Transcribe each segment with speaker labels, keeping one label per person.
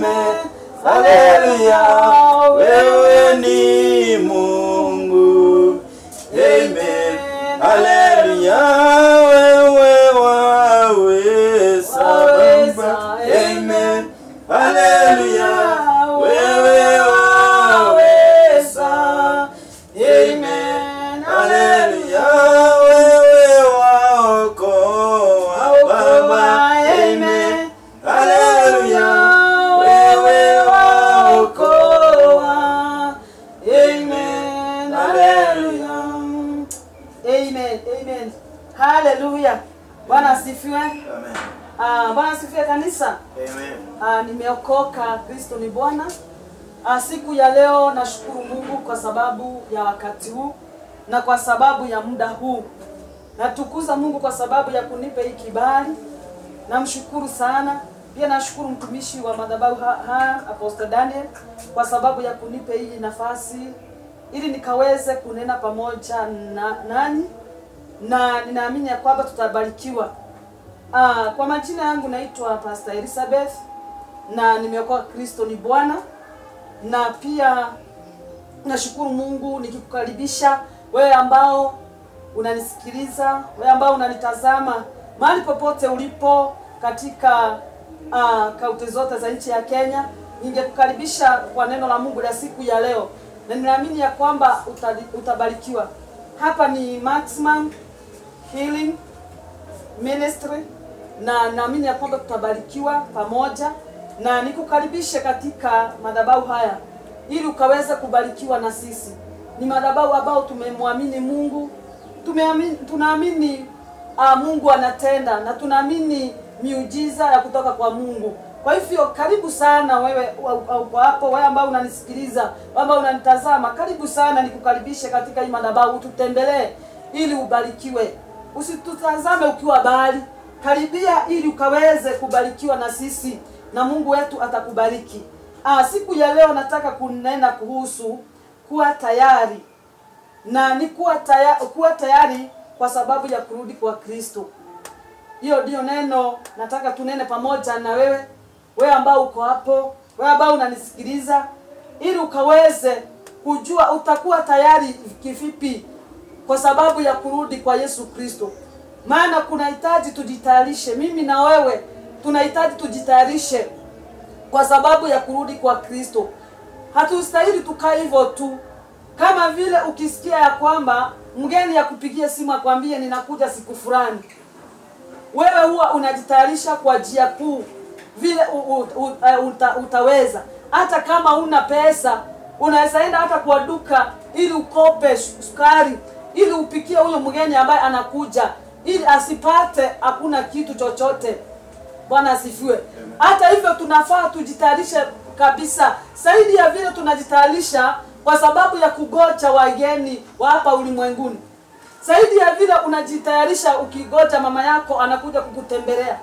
Speaker 1: amen. Haleluya, wewe ni Mungu. Amen. Haleluya, wewe waweza. Amen. Haleluya, wewe waweza. Amen. Haleluya, wewe waokoa Baba. Amen. Haleluya, wewe waokoa. Amen. Haleluya.
Speaker 2: Amen. Amen. Haleluya. Bwana asifiwe.
Speaker 1: Amen.
Speaker 2: Bwana asifiwe kanisa.
Speaker 1: Amen.
Speaker 2: Nimeokoka, Kristo ni Bwana. Siku ya leo nashukuru Mungu kwa sababu ya wakati huu na kwa sababu ya muda huu. Natukuza Mungu kwa sababu ya kunipa hii kibali. Namshukuru sana. Pia nashukuru mtumishi wa madhabahu Apostle Daniel kwa sababu ya kunipa hii nafasi ili nikaweze kunena pamoja nanyi, na ninaamini ya kwamba tutabarikiwa. Kwa majina yangu naitwa Pastor Elizabeth na nimeokoka, Kristo ni Bwana. Na pia nashukuru Mungu nikikukaribisha wewe ambao unanisikiliza, wewe ambao unanitazama mahali popote ulipo katika kaunti zote za nchi ya Kenya. Ningekukaribisha kwa neno la Mungu la siku ya leo, na ninaamini ya kwamba utabarikiwa. Hapa ni Maximum Healing Ministry na naamini ya kwamba tutabarikiwa pamoja, na nikukaribishe katika madhabahu haya ili ukaweze kubarikiwa na sisi. Ni madhabahu ambao tumemwamini Mungu, tunaamini Mungu anatenda, na tunaamini miujiza ya kutoka kwa Mungu. Kwa hivyo karibu sana wewe uko hapo, wewe ambao unanisikiliza, wewe ambao unanitazama, karibu sana nikukaribishe katika hii madhabahu, tutembelee ili ubarikiwe. Usitutazame ukiwa bali, karibia ili ukaweze kubarikiwa na sisi, na Mungu wetu atakubariki. Siku ya leo nataka kunena kuhusu kuwa tayari. Na ni kuwa tayari kwa sababu ya kurudi kwa Kristo. Hiyo ndio neno nataka tunene pamoja na wewe ambao uko hapo, wewe ambao unanisikiliza, ili ukaweze kujua utakuwa tayari kivipi kwa sababu ya kurudi kwa Yesu Kristo. Maana kunahitaji tujitayarishe, mimi na wewe tunahitaji tujitayarishe kwa sababu ya kurudi kwa Kristo. Hatustahili tukae hivyo tu. Kama vile ukisikia ya kwamba mgeni ya kupigia simu akwambie ninakuja siku fulani, wewe huwa unajitayarisha kwa njia kuu vile utaweza. Hata kama una pesa, unaweza enda hata kwa duka ili ukope sukari ili upikie huyo mgeni ambaye anakuja, ili asipate hakuna kitu chochote. Bwana asifiwe. Hata hivyo tunafaa tujitayarishe kabisa, zaidi ya vile tunajitayarisha kwa sababu ya kugoja wageni wa hapa ulimwenguni. Zaidi ya vile unajitayarisha ukigoja mama yako anakuja kukutembelea.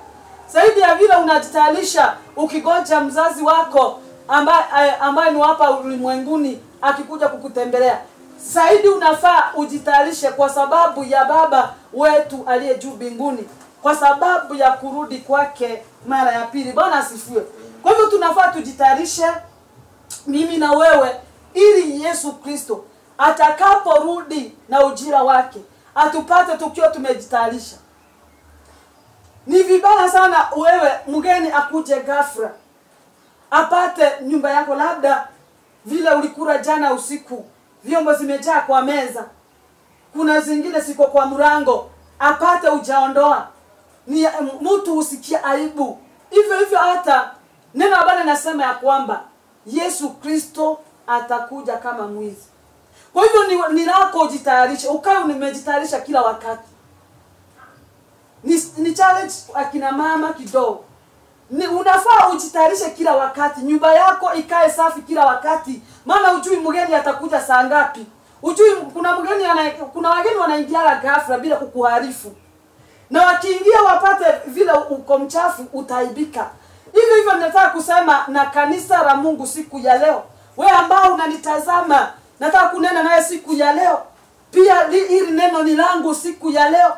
Speaker 2: Zaidi ya vile unajitayarisha ukigoja mzazi wako ambaye ni hapa ulimwenguni akikuja kukutembelea. Zaidi unafaa ujitayarishe kwa sababu ya Baba wetu aliye juu mbinguni, kwa sababu ya kurudi kwake mara ya pili. Bwana asifiwe. Kwa hivyo tunafaa tujitayarishe, mimi na wewe, ili Yesu Kristo atakaporudi na ujira wake atupate tukiwa tumejitayarisha. Ni vibaya sana wewe mgeni akuje ghafla, apate nyumba yako labda vile ulikula jana usiku, vyombo zimejaa kwa meza, kuna zingine siko kwa mlango, apate ujaondoa. Ni mtu usikia aibu. Hivyo hata neno la Bwana nasema ya kwamba Yesu Kristo atakuja kama mwizi. Kwa hivyo ni lako ujitayarishe, ukae umejitayarisha kila wakati. Ni challenge akina mama kidogo. Unafaa ujitayarishe kila wakati, nyumba yako ikae safi kila wakati, maana hujui mgeni atakuja saa ngapi. Hujui kuna wageni wanaingia ghafla bila kukuarifu. Na wakiingia wapate vile uko mchafu, utaibika. Hivyo nataka kusema na kanisa la Mungu siku ya leo. Wewe ambao unanitazama, nataka kunena nawe siku ya leo. Pia hili neno ni langu siku ya leo.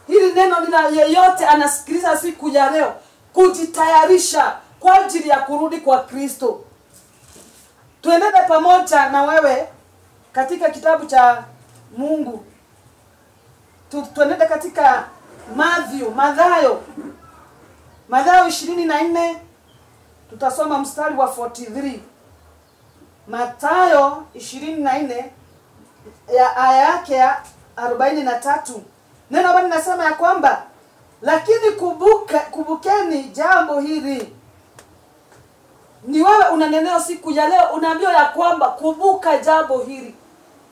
Speaker 2: Hili neno ni la yeyote anasikiliza siku ya leo. Kujitayarisha kwa ajili ya kurudi kwa Kristo. Tuendele pamoja na wewe katika kitabu cha Mungu. Tuendele katika Mathayo 24, tutasoma mstari wa 43. Mathayo 24 ya aya yake ya 43. Neno Bwana linasema ya kwamba lakini kumbukeni jambo hili. Ni wewe unaneneo siku ya leo, unaambiwa ya kwamba kumbuka jambo hili.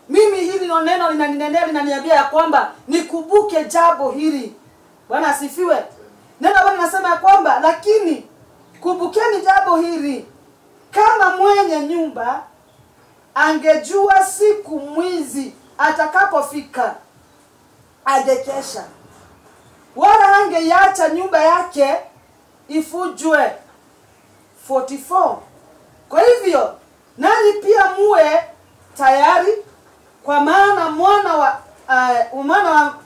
Speaker 2: Mimi hili neno linaninenea, linaniambia ya kwamba nikumbuke jambo hili. Bwana asifiwe. Neno Bwana linasema ya kwamba lakini kumbukeni jambo hili, kama mwenye nyumba angejua siku mwizi atakapofika, angekesha, wala angeiacha nyumba yake ifujwe. 44. Kwa hivyo nanyi pia muwe tayari, kwa maana mwana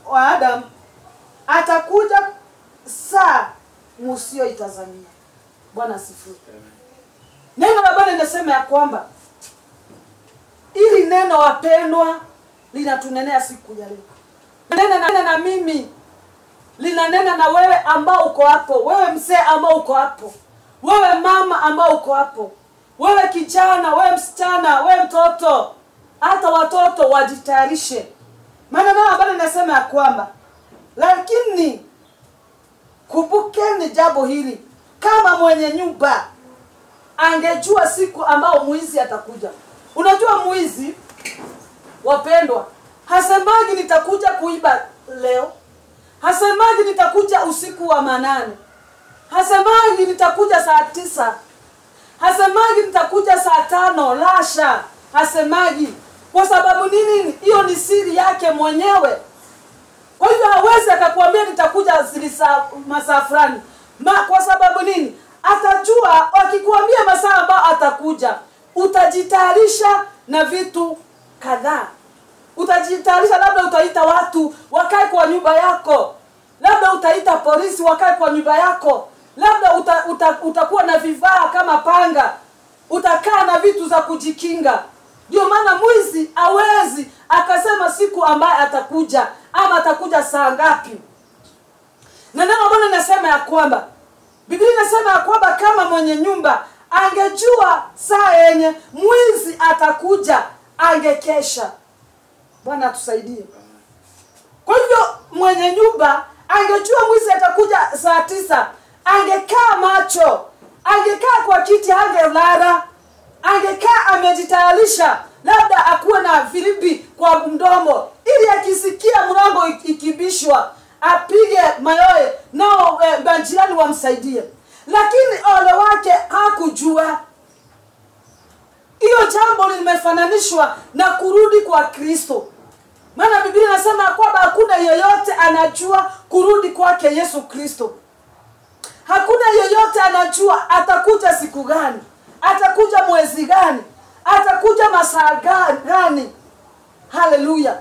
Speaker 2: wa Adamu atakuja saa msioitazamia. Bwana asifiwe. Neno la Bwana linasema ya kwamba ili neno wapendwa linatunenea siku ya leo. Linanena na mimi, linanena na wewe ambao uko hapo, wewe mzee ambao uko hapo, wewe mama ambao uko hapo, wewe kijana, wewe msichana, wewe mtoto, hata watoto wajitayarishe. Maana neno la Bwana linasema ya kwamba lakini kumbukeni jambo hili, kama mwenye nyumba angejua siku ambao mwizi atakuja. Unajua mwizi, wapendwa, hasemagi nitakuja kuiba leo, hasemagi nitakuja usiku wa manane, hasemagi nitakuja saa 9, hasemagi nitakuja saa 5. Lasha, hasemagi. Kwa sababu nini? Hiyo ni siri yake mwenyewe. Kwa hivyo hawezi akakwambia nitakuja masaa fulani. Kwa sababu nini? Atajua akikwambia masaa ambao atakuja, utajitayarisha na vitu kadhaa. Utajitayarisha, labda utaita watu wakae kwa nyumba yako, labda utaita polisi wakae kwa nyumba yako, labda utakuwa na vifaa kama panga, utakaa na vitu za kujikinga. Ndio maana mwizi hawezi akasema siku ambaye atakuja ama atakuja saa ngapi. Na neno Bwana linasema ya kwamba, Biblia inasema ya kwamba kama mwenye nyumba angejua saa yenye mwizi atakuja, angekesha. Bwana atusaidie. Kwa hivyo mwenye nyumba angejua mwizi atakuja saa 9, angekaa macho, angekaa kwa kiti, angelala, angekaa amejitayarisha, labda akuwe na vilimbi kwa mdomo, ili akisikia mlango ikibishwa apige mayowe nao majirani wamsaidie. Lakini ole wake hakujua. Hiyo jambo limefananishwa na kurudi kwa Kristo. Maana Biblia inasema kwamba hakuna yeyote anajua kurudi kwake Yesu Kristo. Hakuna yeyote anajua atakuja siku gani, atakuja mwezi gani, atakuja masaa gani. Haleluya.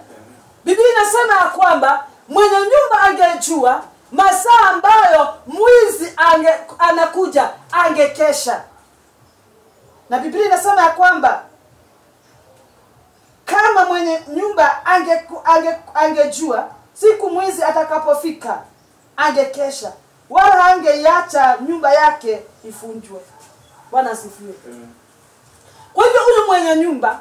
Speaker 2: Biblia inasema kwamba mwenye nyumba angejua masaa ambayo mwizi anakuja, angekesha. Na Biblia inasema ya kwamba kama mwenye nyumba angejua siku mwizi atakapofika, angekesha, wala angeiacha nyumba yake ifunjwe. Bwana asifiwe. Kwa hivyo huyu mwenye nyumba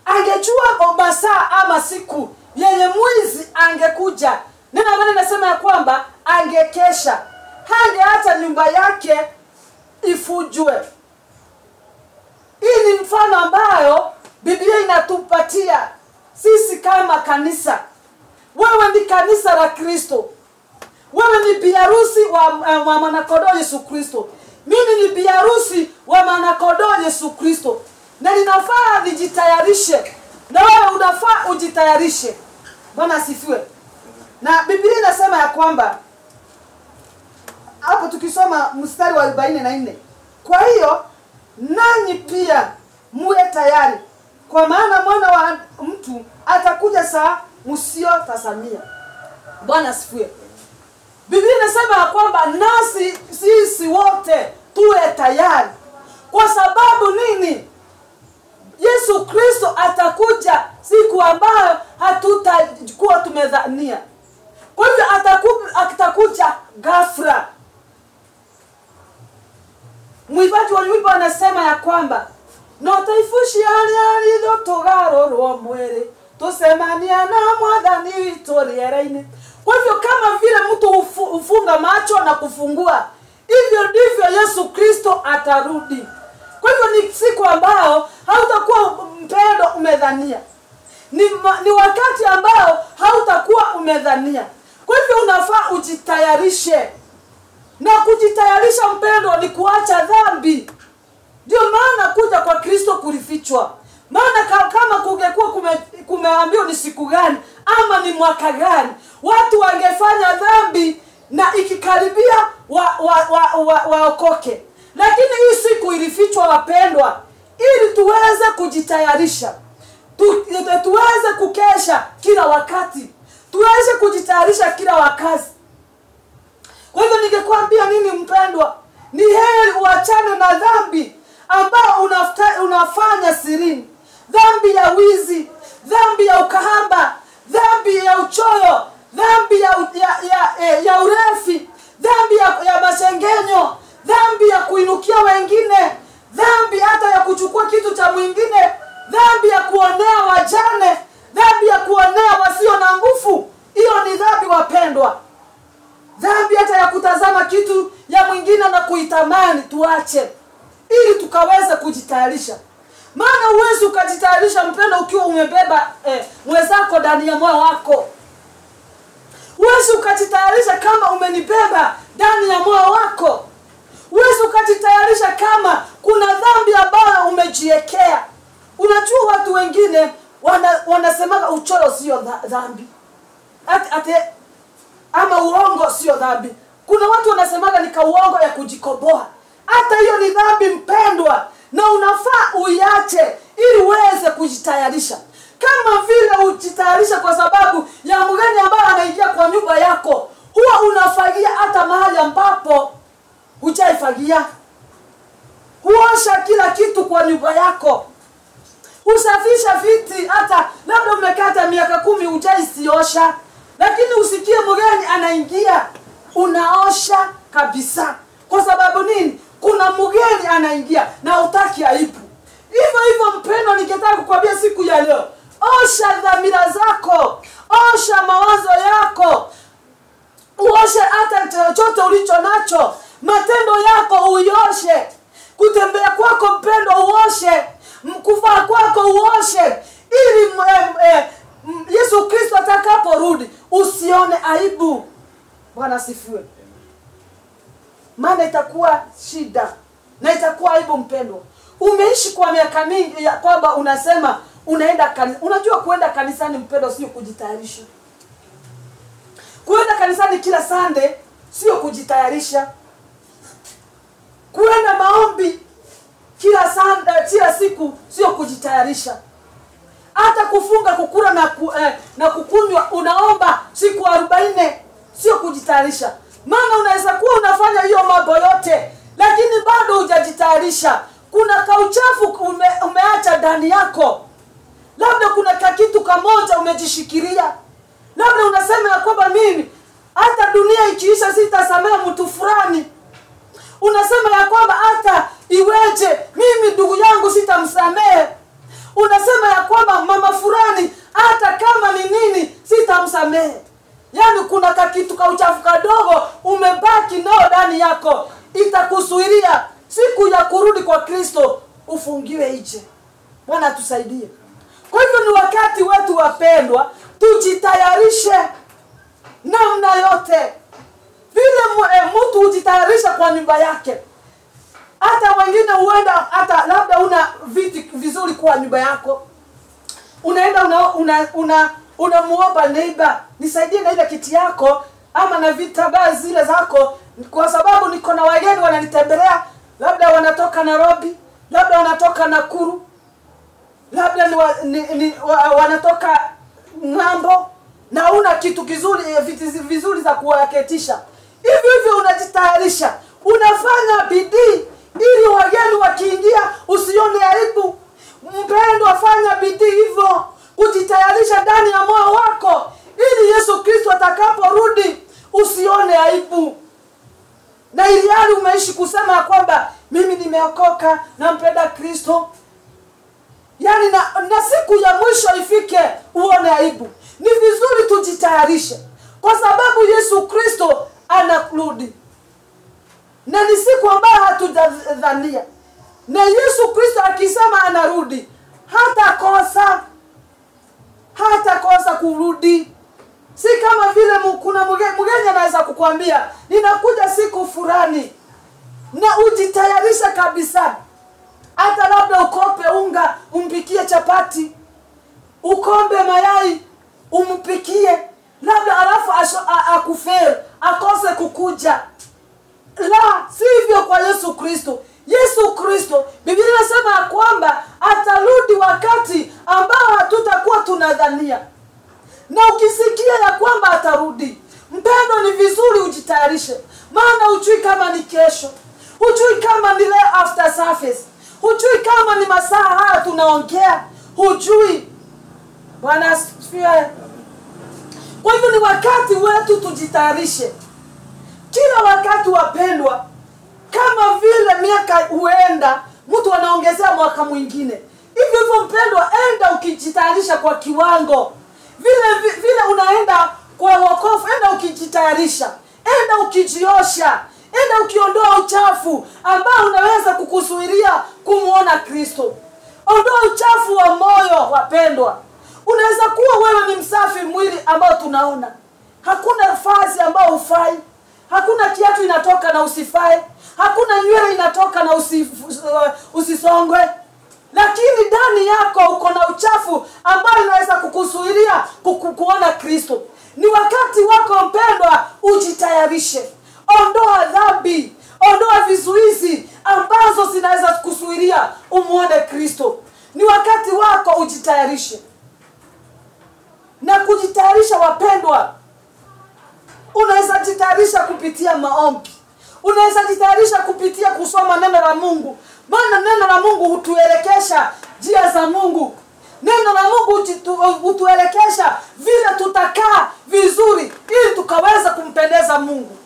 Speaker 2: angejua masaa ama siku yenye mwizi angekuja. Neno Bwana linasema ya kwamba angekesha, hangeacha nyumba yake ifujwe. Hii ni mfano ambayo Biblia inatupatia sisi kama kanisa. Wewe ni kanisa la Kristo. Wewe ni biharusi wa mwanakondoo Yesu Kristo. Mimi ni biharusi wa mwanakondoo Yesu Kristo. Na ninafaa nijitayarishe, na wewe unafaa ujitayarishe. Bwana asifiwe. Na Biblia inasema ya kwamba hapo tukisoma mstari wa 44, kwa hiyo nanyi pia muwe tayari, kwa maana mwana wa mtu atakuja saa msiotazamia. Bwana asifiwe. Biblia inasema ya kwamba nasi sisi wote tuwe tayari. Kwa sababu nini? Yesu Kristo atakuja siku ambayo hatutakuwa tumedhania. Kwa hivyo atakuja ghafla. Mwimbaji wa nyimbo anasema ya kwamba notaifushi aliyo togarorwo mwere tusemania na mwathani witũ rĩera-inĩ. Kwa hivyo kama vile mtu hufunga macho na kufungua, hivyo ndivyo Yesu Kristo atarudi. Kwa hivyo ni siku ambao hautakuwa mpendo umedhania. Ni wakati ambao hautakuwa umedhania. Kwa hivyo unafaa ujitayarishe. Na kujitayarisha mpendo ni kuacha dhambi. Ndio maana kuja kwa Kristo kulifichwa. Maana kama kungekuwa kumeambiwa ni siku gani ama ni mwaka gani, watu wangefanya dhambi na ikikaribia waokoke. Lakini hii siku ilifichwa wapendwa, ili tuweze kujitayarisha. Tuweze kukesha kila wakati. Tuweze kujitayarisha kila wakati. Kwa hivyo ningekwambia nini mpendwa? Ni heri uachane na dhambi ambao unafanya sirini. Dhambi ya wizi, dhambi ya ukahaba, dhambi ya uchoyo, dhambi ya urefi, dhambi ya masengenyo, dhambi ya kuinukia wengine, dhambi hata ya kuchukua kitu cha mwingine, dhambi ya kuonea wajane, dhambi ya kuonea wasio na nguvu. Hiyo ni dhambi wapendwa. Dhambi hata ya kutazama kitu ya mwingine na kuitamani, tuache ili tukaweze kujitayarisha. Maana uwezi ukajitayarisha mpendo ukiwa umebeba mwenzako ndani ya moyo wako. Uwezi ukajitayarisha kama umenibeba ndani ya moyo wako. Uwezi ukajitayarisha kama kuna dhambi ambayo umejiwekea. Unajua watu wengine wanasema uchoyo sio dhambi. Ama uongo sio dhambi. Kuna watu wanasemaga ni uongo ya kujikoboa. Hata hiyo ni dhambi mpendwa, na unafaa uiache ili uweze kujitayarisha. Kama vile ujitayarisha kwa sababu ya mgeni ambaye anaingia kwa nyumba yako, huwa unafagia hata mahali ambapo hujaifagia. Huosha kila kitu kwa nyumba yako. Usafisha viti hata labda umekata miaka 10 hujaisiosha. Lakini usikie mgeni anaingia, unaosha kabisa. Kwa sababu nini? Kuna mgeni anaingia na hutaki aibu. Hivyo hivyo mpendo, ningetaka kukwambia siku ya leo, osha dhamira zako, osha mawazo yako, uoshe hata chochote ulicho nacho, matendo yako uioshe, kutembea kwako mpendo uoshe, kuvaa kwako uoshe, ili Yesu Kristo atakaporudi usione aibu. Bwana sifiwe. Maana itakuwa shida na itakuwa aibu mpendwa. Umeishi kwa miaka mingi ya kwamba unasema unaenda kanisa. Unajua kuenda kanisani mpendwa sio kujitayarisha. Kuenda kanisani kila Sunday sio kujitayarisha. Kuenda maombi kila Sunday, kila siku sio kujitayarisha. Hata kufunga, kukula na kukunywa unaomba siku 40 sio kujitayarisha. Maana unaweza kuwa unafanya hiyo mambo yote lakini bado hujajitayarisha. Kuna kauchafu umeacha ndani yako. Labda kuna kitu kamoja umejishikilia. Labda unasema ya kwamba mimi hata dunia ikiisha sitasamehe mtu fulani. Unasema ya kwamba hata iweje mimi ndugu yangu sitamsamehe. Unasema ya kwamba mama fulani hata kama ni nini sitamsamehe. Yaani kuna kitu kauchafu kadogo umebaki nao ndani yako. Itakusuiria siku ya kurudi kwa Kristo ufungiwe nje. Bwana tusaidie. Kwa hivyo ni wakati wetu wapendwa, tujitayarishe namna yote. Vile mtu hujitayarisha kwa nyumba yake. Hata wengine huenda hata labda una viti vizuri kwa nyumba yako. Unaenda unamuomba neighbor, nisaidie na ile kiti yako ama na vitambaa zile zako, kwa sababu niko na wageni wananitembelea, labda wanatoka Nairobi, labda wanatoka Nakuru, labda wanatoka ng'ambo, na una kitu kizuri, viti vizuri za kuwaketisha. Hivyo unajitayarisha, unafanya bidii fanya bidii hivyo kujitayarisha ndani ya moyo wako, ili Yesu Kristo atakaporudi usione aibu. Na ili hali umeishi kusema kwamba mimi nimeokoka, nampenda Kristo, yani na siku ya mwisho ifike uone aibu. Ni vizuri tujitayarishe, kwa sababu Yesu Kristo anarudi, na ni siku ambayo hatujadhania. Na Yesu Kristo akisema anarudi, hata kosa kurudi. Si kama vile kuna mgeni anaweza kukwambia ninakuja siku fulani, na ujitayarisha kabisa. Hata labda ukope unga umpikie chapati, ukombe mayai umpikie, labda alafu akufeli, akose kukuja. La, sivyo kwa Yesu Kristo. Yesu Kristo, Biblia inasema kwamba atarudi wakati ambao hatutakuwa tunadhania. Na ukisikia ya kwamba atarudi, mpendwa, ni vizuri ujitayarishe. Maana hujui kama ni kesho, hujui kama ni leo after service, hujui kama ni masaa haya tunaongea, hujui. Bwana asifiwe. Kwa hivyo ni wakati wetu tujitayarishe kila wakati, wapendwa. Kama vile miaka huenda, mtu anaongezea mwaka mwingine, hivyo mpendwa, enda ukijitayarisha kwa kiwango. Vile unaenda kwa wokovu, enda ukijitayarisha, enda ukijiosha, enda ukiondoa uchafu ambao unaweza kukuzuilia kumuona Kristo. Ondoa uchafu wa moyo, wapendwa. Unaweza kuwa wewe ni msafi mwili ambao tunaona, hakuna vazi ambao ufai, hakuna kiatu inatoka na usifai, hakuna nywele inatoka na usisongwe, lakini ndani yako uko na uchafu ambao unaweza kukuzuilia kuona Kristo. Ni wakati wako mpendwa, ujitayarishe. Ondoa dhambi, ondoa vizuizi ambazo zinaweza kukuzuilia umuone Kristo. Ni wakati wako ujitayarishe. Na kujitayarisha, wapendwa, unaweza jitayarisha kupitia maombi. Unaweza jitayarisha kupitia kusoma neno la Mungu. Maana neno la Mungu hutuelekesha njia za Mungu. Neno la Mungu hutuelekesha vile tutakaa vizuri ili tukaweza kumpendeza Mungu.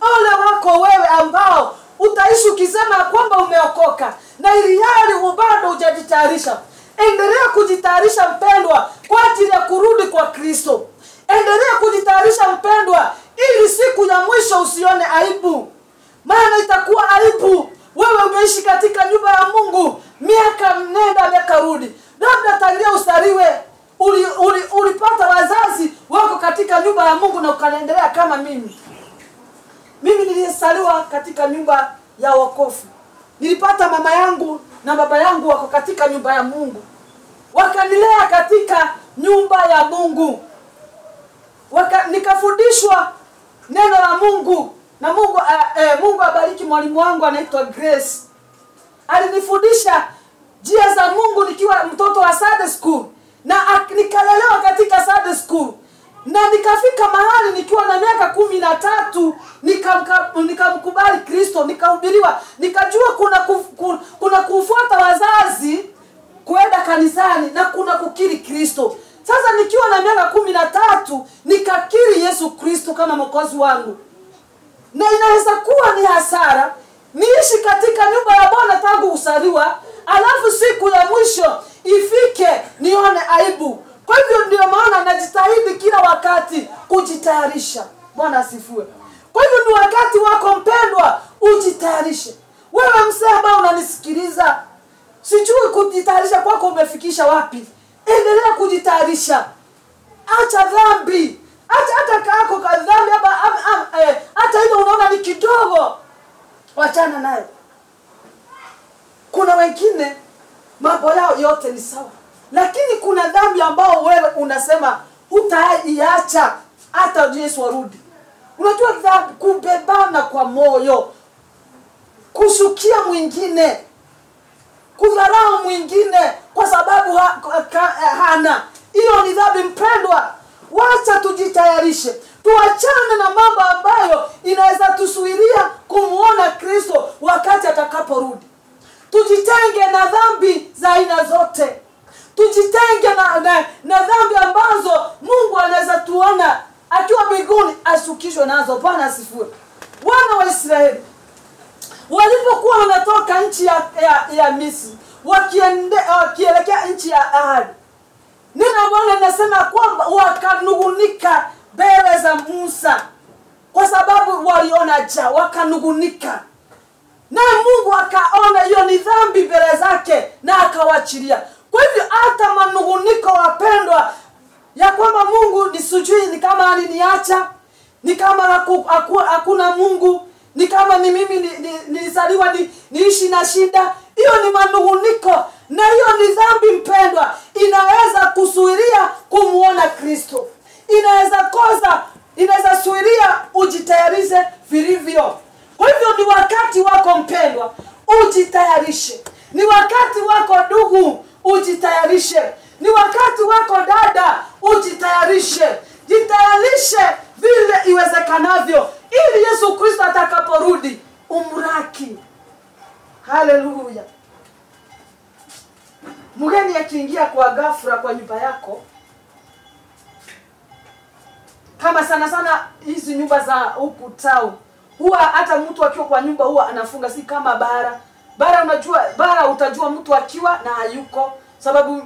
Speaker 2: Ole wako wewe ambao utaishi ukisema kwamba umeokoka, na ili hali bado hujajitayarisha. Endelea kujitayarisha mpendwa, kwa ajili ya kurudi kwa Kristo. Endelea kujitayarisha mpendwa, ili siku ya mwisho usione aibu. Maana itakuwa aibu wewe umeishi katika nyumba ya Mungu miaka nenda miaka rudi. Labda tangia usaliwe ulipata wazazi wako katika nyumba ya Mungu na ukaendelea kama mimi. Mimi nilisaliwa katika nyumba ya wokovu. Nilipata mama yangu na baba yangu wako katika nyumba ya Mungu, wakanilea katika nyumba ya Mungu. Nikafundishwa neno la Mungu. Na Mungu abariki mwalimu wangu anaitwa Grace. Alinifundisha njia za Mungu nikiwa mtoto wa Sunday school, na nikalelewa katika Sunday school. Na nikafika mahali nikiwa na miaka 13 nikamkubali Kristo, nikahubiriwa, nikajua kuna kufuata wazazi, kuenda kanisani, na kuna kukiri Kristo. Sasa nikiwa na miaka 13 nikakiri Yesu Kristo kama mwokozi wangu. Na inaweza kuwa ni hasara niishi katika nyumba ya Bwana tangu usaliwa, alafu siku ya mwisho ifike nione aibu. Kwa hivyo ndio maana najitahidi kila wakati kujitayarisha. Bwana asifiwe. Kwa hivyo ni wakati wako mpendwa, ujitayarishe. Wewe mzee ambao unanisikiliza, sijui kujitayarisha kwako umefikisha wapi. Endelea kujitayarisha. Acha dhambi. Hata kako kwa dhambi hata hilo unaona ni kidogo, wachana nayo. Kuna wengine mambo yao yote ni sawa, lakini kuna dhambi ambao wewe unasema hutaiacha hata Yesu arudi. Unajua dhambi, kubebana kwa moyo, kushukia mwingine, kudharau mwingine kwa sababu hana. Hiyo ni dhambi mpendwa. Wacha tujitayarishe. Tuachane na mambo ambayo inaweza tusuiria kumuona Kristo wakati atakaporudi. Tujitenge na dhambi za aina zote. tujitenge na dhambi ambazo Mungu anaweza tuona akiwa mbinguni asukishwe nazo. Bwana asifiwe. Wana wa Israeli walipokuwa wanatoka nchi ya Misri wakielekea nchi ya ahadi, neno Bwana linasema kwamba wakanugunika mbele za Musa kwa sababu waliona njaa, wakanugunika. Na Mungu akaona hiyo ni dhambi mbele zake na akawachilia. Kwa hivyo hata manuguniko, wapendwa, ya kwamba Mungu nisijui, ni kama aliniacha, ni kama hakuna Mungu, ni kama ni mimi nilizaliwa niishi na shida, hiyo ni manuguniko, na hiyo ni dhambi mpendwa. Inaweza kusuiria kumuona Kristo, inaweza suiria ujitayarishe vilivyo. Kwa hivyo ni wakati wako mpendwa, ujitayarishe. Ni wakati wako ndugu, ujitayarishe. Ni wakati wako dada, ujitayarishe. Jitayarishe vile iwezekanavyo, ili Yesu Kristo atakaporudi umraki. Haleluya. Mgeni akiingia kwa ghafla kwa nyumba yako, kama sana hizi nyumba za huku town, huwa hata mtu akiwa kwa nyumba huwa anafunga, si kama bara unajua bara utajua mtu akiwa na hayuko, sababu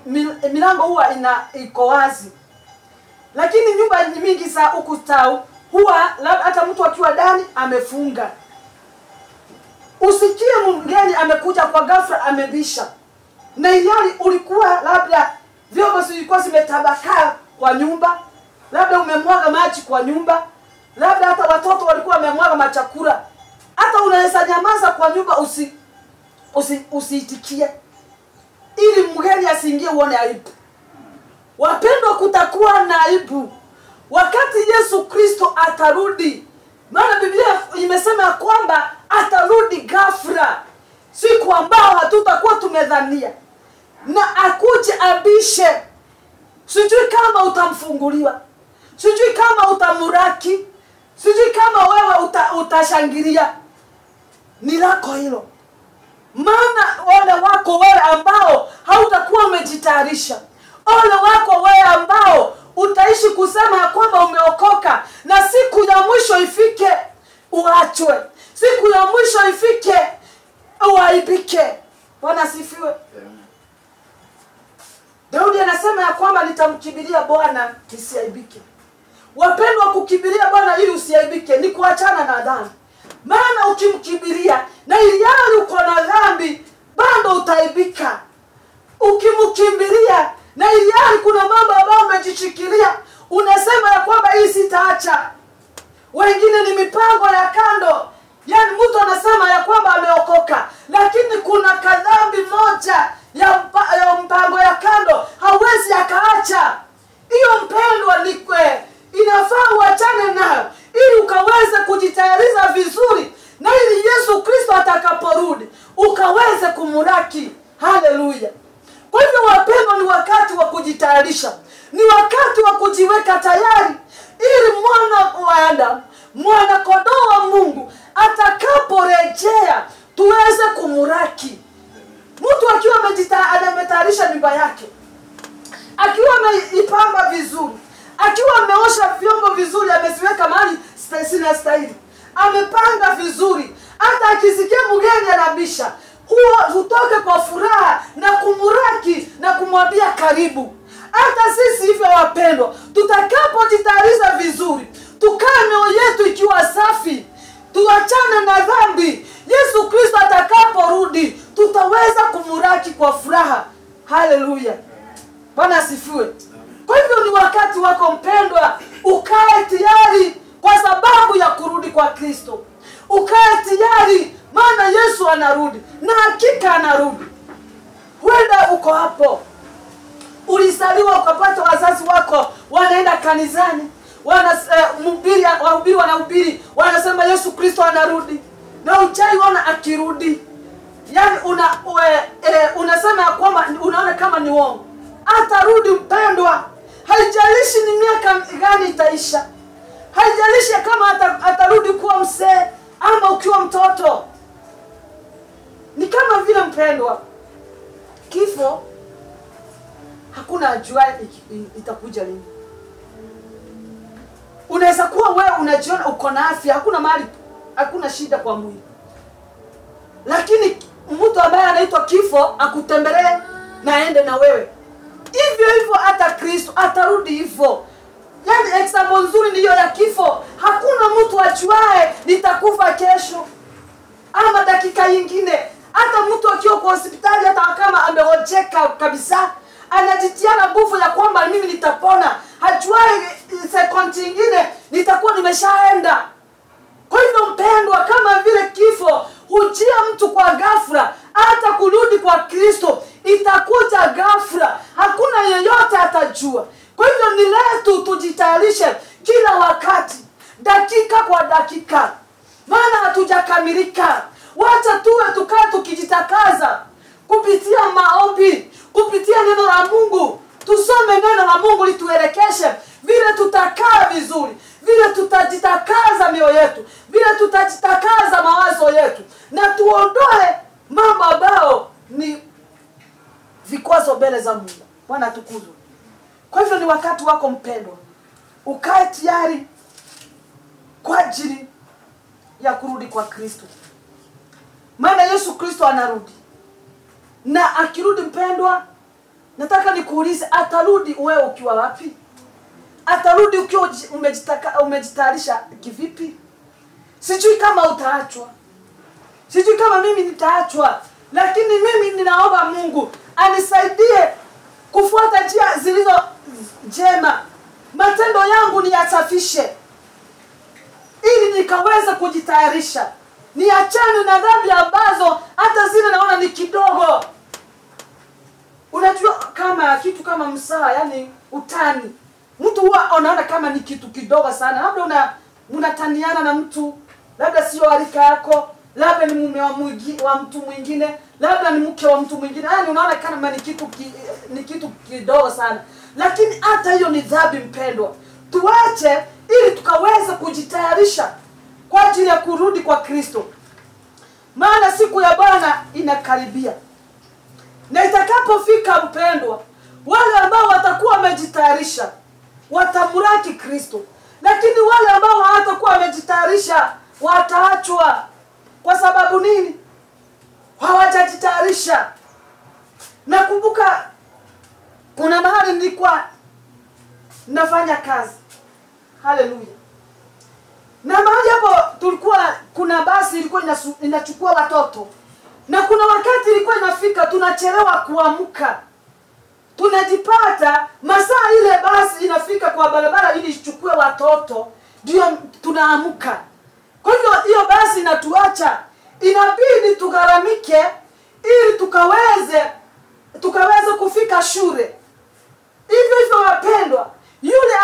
Speaker 2: milango huwa iko wazi. Lakini nyumba nyingi za huku town huwa hata mtu akiwa ndani amefunga. Usikie mgeni amekuja kwa ghafla amebisha, na ilhali ulikuwa labda vyombo zilikuwa zimetabakaa kwa nyumba, labda umemwaga maji kwa nyumba, labda hata watoto walikuwa wamemwaga machakula. Hata unaweza nyamaza kwa nyumba usiitikie, ili mgeni asiingie uone aibu. Wapendwa, kutakuwa na aibu wakati Yesu Kristo atarudi. Maana Biblia imesema kwamba atarudi ghafla, siku ambao hatutakuwa tumedhania, na akuje abishe. Sijui kama utamfunguliwa, sijui kama utamuraki, sijui kama wewe utashangilia. Ni lako hilo. Maana ole wako wewe ambao hautakuwa umejitayarisha. Ole wako wewe ambao utaishi kusema kwamba umeokoka, na siku ya mwisho ifike uachwe. Siku ya mwisho ifike uaibike. Bwana asifiwe. Daudi anasema ya kwamba nitamkimbilia Bwana nisiaibike. Wapendwa, kukimbilia Bwana ili usiaibike ni kuachana na dhambi. Maana ukimkimbilia na ilhali uko na dhambi, bado utaibika. Ukimkimbilia na ilhali kuna mambo ambayo umejishikilia, unasema ya kwamba hii sitaacha. Wengine ni mipango ya kando. Yaani mtu anasema ya kwamba ameokoka, lakini kuna kadhambi moja ya mpango ya kando hawezi akaacha. Hiyo mpendwa, inafaa uachane nayo ili ukaweze kujitayarisha vizuri, na ili Yesu Kristo atakaporudi ukaweze kumuraki. Haleluya. Kwa hivyo wapendwa, ni wakati wa kujitayarisha, ni wakati wa kujiweka tayari, ili mwana kondoo wa Mungu atakaporejea tuweze kumuraki. Mtu akiwa ametayarisha nyumba yake, akiwa ameipamba vizuri, akiwa ameosha vyombo vizuri, ameziweka mahali stahili, amepanga vizuri, hata akisikia mgeni anabisha, hutoke kwa furaha na kumuraki na kumwambia karibu. Hata sisi hivyo wapendwa, tutakapojitayarisha vizuri, tukae mioyo yetu ikiwa safi, tuachane na dhambi, Yesu Kristo atakaporudi tutaweza kumuraki kwa furaha. Haleluya. Bwana asifiwe. Kwa hivyo ni wakati wako mpendwa, ukae tayari kwa sababu ya kurudi kwa Kristo. Ukae tayari, maana Yesu anarudi, na hakika anarudi. Huenda uko hapo, ulizaliwa ukapata wazazi wako wanaenda kanisani, wahubiri wanahubiri, wanasema Yesu Kristo anarudi, na hujaiona akirudi. Yaani unasema ya kwamba unaona kama ni uongo. Atarudi mpendwa. Haijalishi ni miaka gani itaisha, haijalishi kama atarudi kuwa mzee ama ukiwa mtoto. Ni kama vile mpendwa, kifo hakuna ajuaye itakuja lini. Unaweza kuwa wewe unajiona uko na afya, hakuna mahali, hakuna shida kwa mwili, lakini mtu ambaye anaitwa kifo akutembelee na aende na wewe. Hivyo hivyo hata Kristo atarudi hivyo. Yaani example nzuri ndiyo ya kifo. Hakuna mtu ajuaye nitakufa kesho ama dakika nyingine. Hata mtu akiwa kwa hospitali, hata kama ameojeka kabisa, anajitiana nguvu ya kwamba mimi nitapona, hajuaye sekondi nyingine nitakuwa nimeshaenda. Kwa hivyo mpendwa, kama vile kifo hujia mtu kwa ghafla, hata kurudi kwa Kristo itakuja ghafla, hakuna yeyote atajua. Kwa hivyo ni letu tujitayarishe kila wakati, dakika kwa dakika, maana hatujakamilika. Wacha tukae tukijitakaza kupitia maombi, kupitia neno la Mungu. Tusome neno la Mungu lituelekeshe vile tutakaa vizuri, vile tutajitakaza mioyo yetu, vile tutajitakaza mawazo yetu, na tuondoe mambo ambayo ni vikwazo mbele za Mungu. Bwana atukuzwe. Kwa hivyo ni wakati wako mpendwa, ukae tayari kwa ajili ya kurudi kwa Kristo. Maana Yesu Kristo anarudi. Na akirudi mpendwa, nataka nikuulize, atarudi wewe ukiwa wapi? Atarudi ukiwa umejitayarisha kivipi? Sijui kama utaachwa, sijui kama mimi nitaachwa, lakini mimi ninaomba Mungu anisaidie kufuata njia zilizo njema, matendo yangu niyasafishe, ili nikaweze kujitayarisha, niachane na dhambi ambazo hata zile naona ni kidogo. Unajua kama kitu kama msaa, yani utani, mtu huwa anaona kama ni kitu kidogo sana. Labda unataniana na mtu, labda sio alika yako, labda ni mume wa mtu mwingine, labda ni mke wa mtu mwingine. Yani unaona kama ni kitu kidogo sana. Lakini hata hiyo ni dhambi mpendwa. Tuache ili tukaweze kujitayarisha kwa ajili ya kurudi kwa Kristo. Maana siku ya Bwana inakaribia. Na itakapofika mpendwa, wale ambao watakuwa wamejitayarisha watamuraki Kristo. Lakini wale ambao hawatakuwa wamejitayarisha wataachwa. Kwa sababu nini? Hawajajitayarisha. Nakumbuka kuna mahali nilikuwa nafanya kazi. Haleluya. Na mahali hapo tulikuwa kuna basi ilikuwa inachukua watoto. Na kuna wakati ilikuwa inafika tunachelewa kuamka. Tunajipata masaa ile basi inafika kwa barabara ili ichukue watoto, ndio tunaamka. Kwa hivyo hiyo basi inatuacha, inabidi tugaramike ili tukaweze kufika shule. Hivyo hivyo wapendwa, yule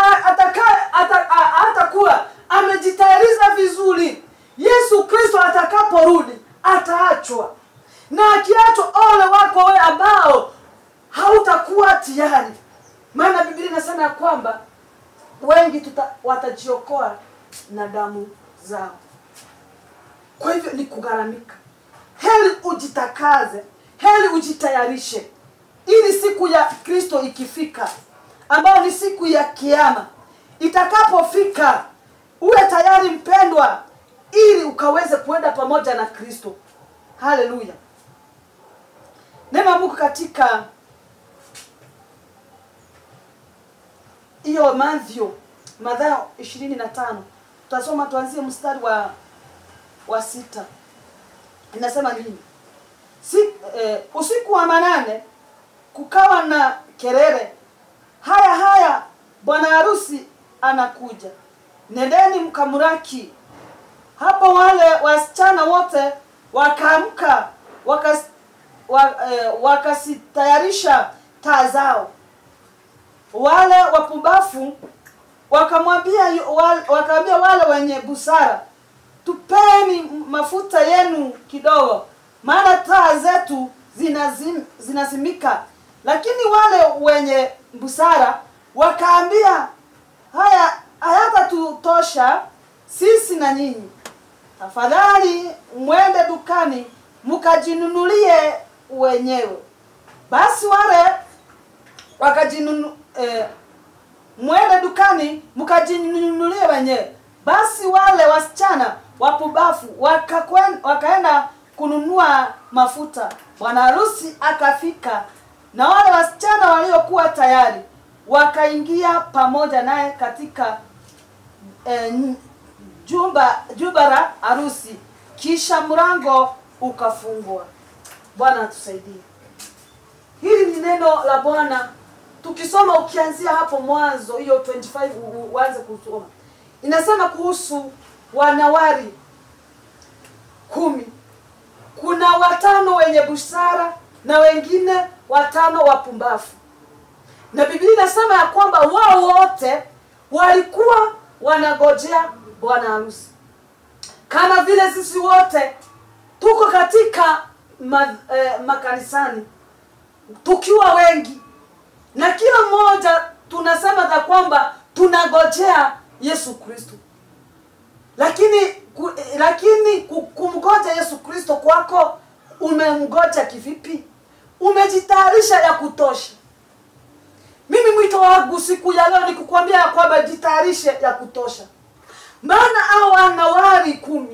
Speaker 2: atakuwa amejitayarisha vizuri, Yesu Kristo atakaporudi ataachwa. Na akiachwa, ole wako wewe ambao hautakuwa tayari. Maana Biblia inasema kwamba wengi watajiokoa na damu zao. Kwa hivyo ni kugaramika. Heri ujitakaze, heri ujitayarishe, ili siku ya Kristo ikifika, ambayo ni siku ya kiyama, itakapofika uwe tayari mpendwa, ili ukaweze kuenda pamoja na Kristo. Haleluya. Neno Mungu katika hiyo Mathayo 25. Tutasoma tuanzie mstari wa 6. Inasema nini? Usiku wa manane kukawa na kelele, haya bwana harusi anakuja, nendeni mkamuraki. Hapo wale wasichana wote wakaamka, wakasitayarisha taa zao. Wale wapumbafu wakaambia wale wenye busara, tupeni mafuta yenu kidogo, maana taa zetu zinazimika. Lakini wale wenye busara wakaambia, hayatatutosha sisi na nyinyi, tafadhali mwende dukani mkajinunulie wenyewe. Basi wale mwende dukani mkajinunulie wenyewe. Basi wale wasichana wapumbavu wakaenda kununua mafuta. Bwana harusi akafika, na wale wasichana waliokuwa tayari wakaingia pamoja naye katika jumba la harusi, kisha mlango ukafungwa. Bwana atusaidie. Hili ni neno la Bwana. Tukisoma ukianzia hapo mwanzo hiyo 25 uanze kusoma. Inasema kuhusu wanawari 10. Kuna 5 wenye busara na wengine 5 wapumbavu. Na Biblia inasema ya kwamba wao wote walikuwa wanagojea bwana harusi. Kama vile sisi wote tuko katika makanisani tukiwa wengi, na kila mmoja tunasema za kwamba tunagojea Yesu Kristo. Lakini kumgoja Yesu Kristo kwako, umemgoja kivipi? Umejitayarisha ya kutosha? Mimi mwito wangu siku ya leo ni kukuambia ya kwamba jitayarishe ya kutosha. Maana hao wanawari 10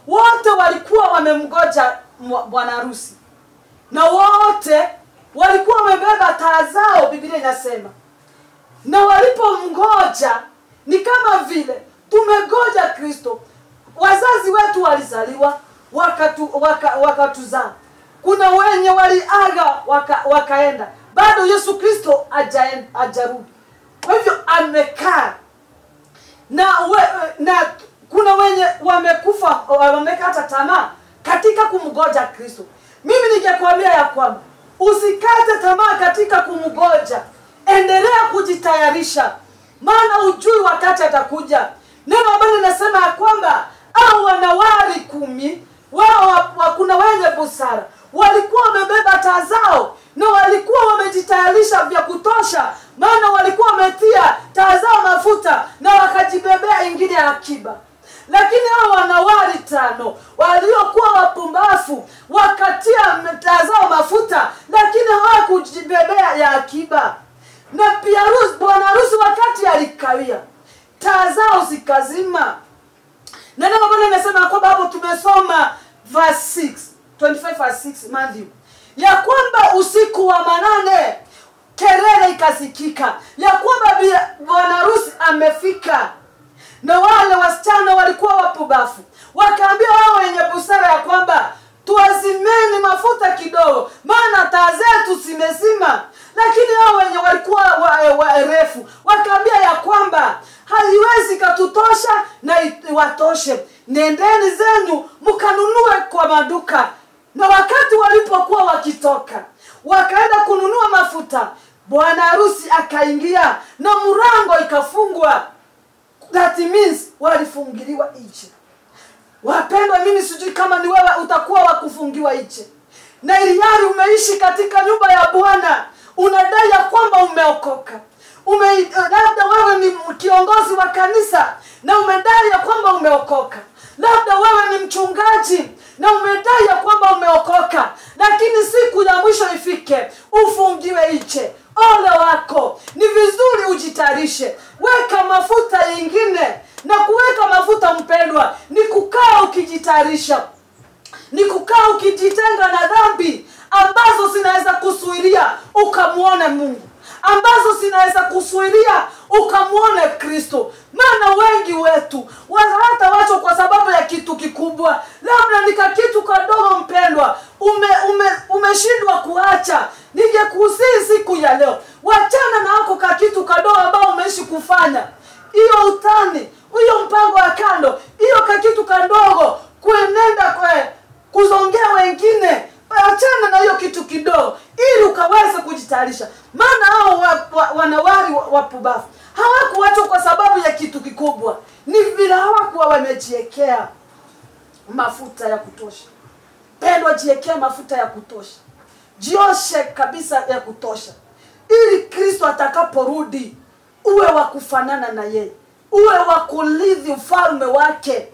Speaker 2: wote walikuwa wamemgoja bwana harusi, na wote walikuwa wamebeba taa zao. Biblia inasema, na walipomgoja ni kama vile tumegoja Kristo. Wazazi wetu walizaliwa wakatuzaa. Kuna wenye waliaga wakaenda, bado Yesu Kristo hajarudi. Kwa hivyo amekaa, na kuna wenye wamekufa, wamekata tamaa katika kumgoja Kristo. Mimi ningekwambia ya kwamba usikate tamaa katika kumgoja. Endelea kujitayarisha, maana ujui wakati atakuja. Neno ambalo linasema ya kwamba hao wanawari 10 wao kuna wenye busara, walikuwa wamebeba taa zao na walikuwa wamejitayarisha vya kutosha, maana walikuwa wametia taa zao mafuta na wakajibebea ingine ya akiba. Lakini hao wanawari 5 waliokuwa wapumbavu wakatia taa zao mafuta, lakini hawakujibebea ya akiba. Na pia bwana harusi wakati alikawia, taa zao zikazima. Na neno Bwana linasema kwamba hapo tumesoma verse 6, 25 verse 6 Matthew, ya kwamba usiku wa manane kelele ikasikika ya kwamba bwana harusi amefika. Na wale wasichana walikuwa wapumbavu wakaambia wao wenye busara ya kwamba tuazimeni mafuta kidogo, maana taa zetu zimezima. Lakini hao wenye walikuwa waerefu wakaambia ya kwamba haiwezi katutosha na iwatoshe, nendeni zenu mkanunue kwa maduka. Na wakati walipokuwa wakitoka wakaenda kununua mafuta, bwana harusi akaingia na mlango ikafungwa. That means walifungiliwa nje. Wapendwa, mimi sijui kama ni wewe utakuwa wakufungiwa nje. Na iliyari umeishi katika nyumba ya Bwana, unadai ya kwamba umeokoka. Labda wewe ni kiongozi wa kanisa na umedai ya kwamba umeokoka. Labda wewe ni mchungaji na umedai ya kwamba umeokoka, lakini siku ya mwisho ifike ufungiwe nje. Ole wako. Ni vizuri ujitayarishe. Weka mafuta yingine. Na kuweka mafuta, mpendwa, ni kukaa ukijitayarisha, ni kukaa ukijitenga na dhambi ambazo zinaweza kusuiria ukamuone Mungu, ambazo zinaweza kusuiria ukamuone Kristo. Maana wengi wetu hata wacho kwa sababu ya kitu kikubwa, labda nika kitu kadogo, mpendwa, umeshindwa kuacha. Ningekusihi siku ya leo, wachana na hako ka kitu kadogo ambao umeishi kufanya. Hiyo utani, hiyo mpango wa kando, hiyo ka kitu kadogo kuenenda kuzongea wengine, achana na hiyo kitu kidogo ili ukaweze kujitayarisha. Maana hao wanawari wapumbavu hawakuachwa kwa sababu ya kitu kikubwa, ni vile hawakuwa wamejiwekea mafuta ya kutosha. Pendwa, jiwekea mafuta ya kutosha, jioshe kabisa ya kutosha, ili Kristo atakaporudi uwe wa kufanana na yeye, uwe wa kulithi ufalme wake.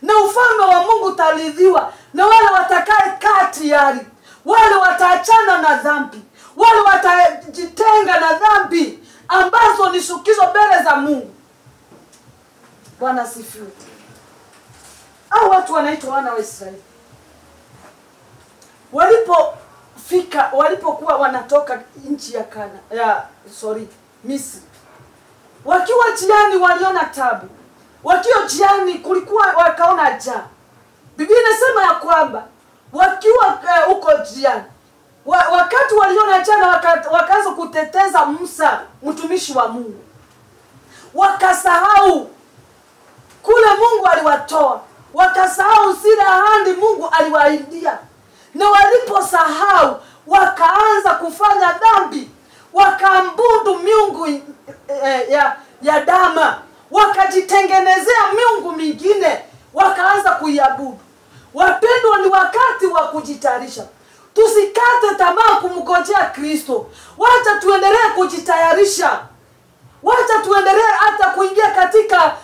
Speaker 2: Na ufalme wa Mungu utalidhiwa na wale watakaye kaa tayari, wale wataachana na dhambi, wale watajitenga na dhambi ambazo ni chukizo mbele za Mungu. Bwana asifiwe. Hao watu wanaitwa wana wa Israeli. Walipokuwa wanatoka nchi ya Misri, wakiwa jiani waliona tabu. Wakiwa jiani kulikuwa wakaona njaa. Biblia inasema ya kwamba wakiwa huko jiani, wakati waliona njaa wakaanza kuteteza Musa mtumishi wa Mungu, wakasahau kule Mungu aliwatoa, wakasahau zile ahadi Mungu aliwaahidia. Na waliposahau wakaanza kufanya dhambi, wakaambudu miungu ya dama, wakajitengenezea miungu mingine, wakaanza kuiabudu. Wapendwa, ni wakati wa kujitayarisha. Tusikate tamaa kumngojea Kristo. Wacha tuendelee kujitayarisha. Wacha tuendelee hata kuingia katika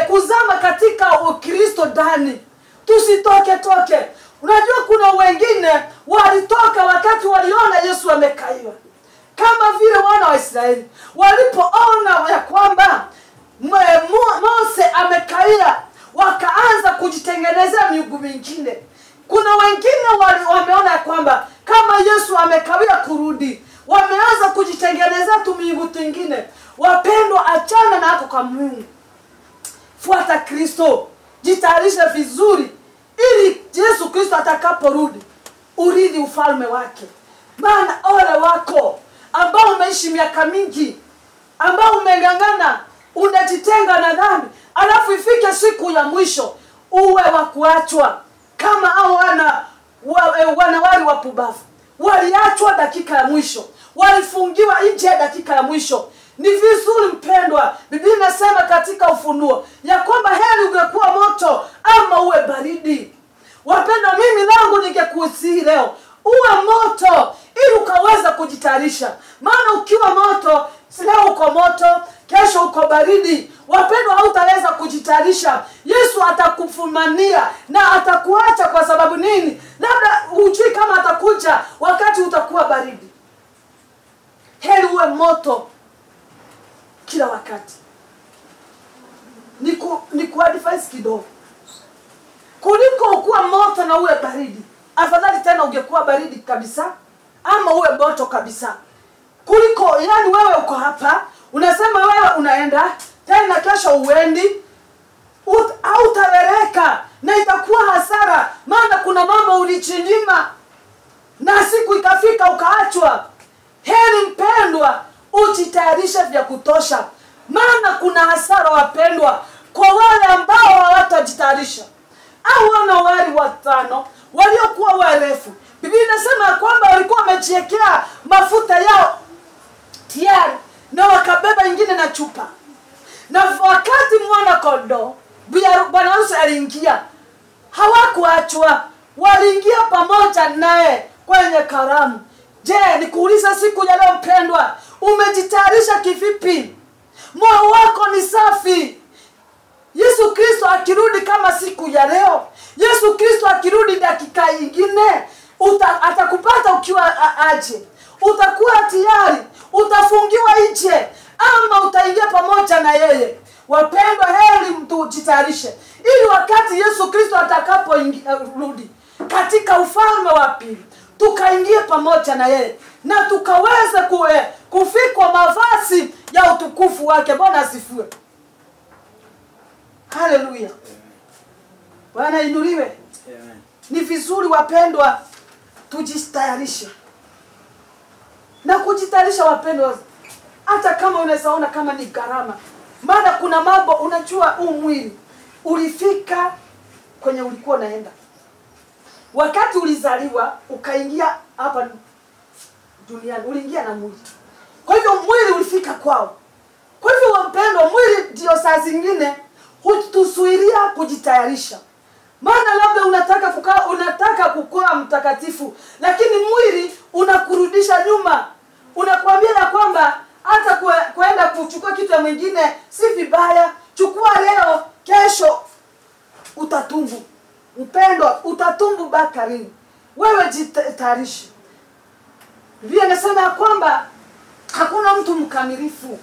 Speaker 2: kuzama katika Ukristo ndani. Tusitoke. Unajua kuna wengine walitoka wakati waliona Yesu amekaiwa. Kama vile wana wa Israeli walipoona ya kwamba Mose amekaia, wakaanza kujitengenezea miungu mingine. Kuna wengine wameona ya kwamba kama Yesu amekawia kurudi, wameanza kujitengenezea miungu tingine. Wapendwa, achana na hapo kwa Mungu. Fuata Kristo. Jitayarishe vizuri ili Yesu Kristo atakaporudi urithi ufalme wake. Maana ole wako ambao umeishi miaka mingi, ambao umengangana, unajitenga na dhambi, alafu ifike siku ya mwisho uwe wa kuachwa kama hao wanawali wapumbavu. Waliachwa dakika ya mwisho, walifungiwa nje dakika ya mwisho. Ni vizuri mpendwa, Biblia inasema katika Ufunuo ya kwamba heri ungekuwa moto ama uwe baridi. Wapendwa, mimi langu ningekusihi leo uwe moto ili ukaweza kujitayarisha. Maana ukiwa moto, leo uko moto, kesho uko baridi, wapendwa, hautaweza kujitayarisha. Yesu atakufumania na atakuacha. Kwa sababu nini? Labda hujui kama atakuja wakati utakuwa baridi. Heri uwe moto kila wakati. Niku advise kidogo. Kuliko ukuwa moto na uwe baridi, afadhali tena ungekuwa baridi kabisa ama uwe moto kabisa. Kuliko yani wewe uko hapa, unasema wewe unaenda, tena kesho uendi, hautaeleka na itakuwa hasara. Maana kuna mambo ulichinyima na siku ikafika ukaachwa. Heri mpendwa ujitayarishe vya kutosha. Maana kuna hasara wapendwa kwa wale ambao hawatajitayarisha. Au wanawali watano waliokuwa warefu, Biblia inasema kwamba walikuwa wamejiwekea mafuta yao tayari na wakabeba ingine na chupa. Na wakati mwana kondoo bwana harusi aliingia, hawakuachwa, waliingia pamoja naye kwenye karamu. Je, nikuuliza siku ya leo mpendwa, umejitayarisha kivipi? Moyo wako ni safi? Yesu Kristo akirudi kama siku ya leo, Yesu Kristo akirudi dakika nyingine, atakupata ukiwa aje? Utakuwa tayari? Utafungiwa nje ama utaingia pamoja na yeye? Wapendwa, heri mtu ujitayarishe ili wakati Yesu Kristo atakaporudi katika ufalme wa pili, tukaingie pamoja na yeye na tukaweze kufikwa mavazi ya utukufu wake. Bwana asifiwe. Haleluya. Bwana inuliwe. Amen. Ni vizuri wapendwa tujitayarishe. Na kujitayarisha wapendwa, hata kama unawezaona kama ni gharama. Maana kuna mambo, unajua huu mwili ulifika kwenye ulikuwa naenda. Wakati ulizaliwa ukaingia hapa duniani, uliingia na mwili. Kwa hivyo mwili ulifika kwao. Kwa hivyo wapendwa, mwili ndio saa zingine hutusuiria kujitayarisha. Maana labda unataka kukua mtakatifu, lakini mwili unakurudisha nyuma. Unakuambia ya kwamba hata kwenda kuchukua kitu mwingine si vibaya, chukua leo, kesho utatumbu. Mpendwa, utatumbu bakarini. Wewe jitayarishe. Biblia inasema ya kwamba hakuna mtu mkamilifu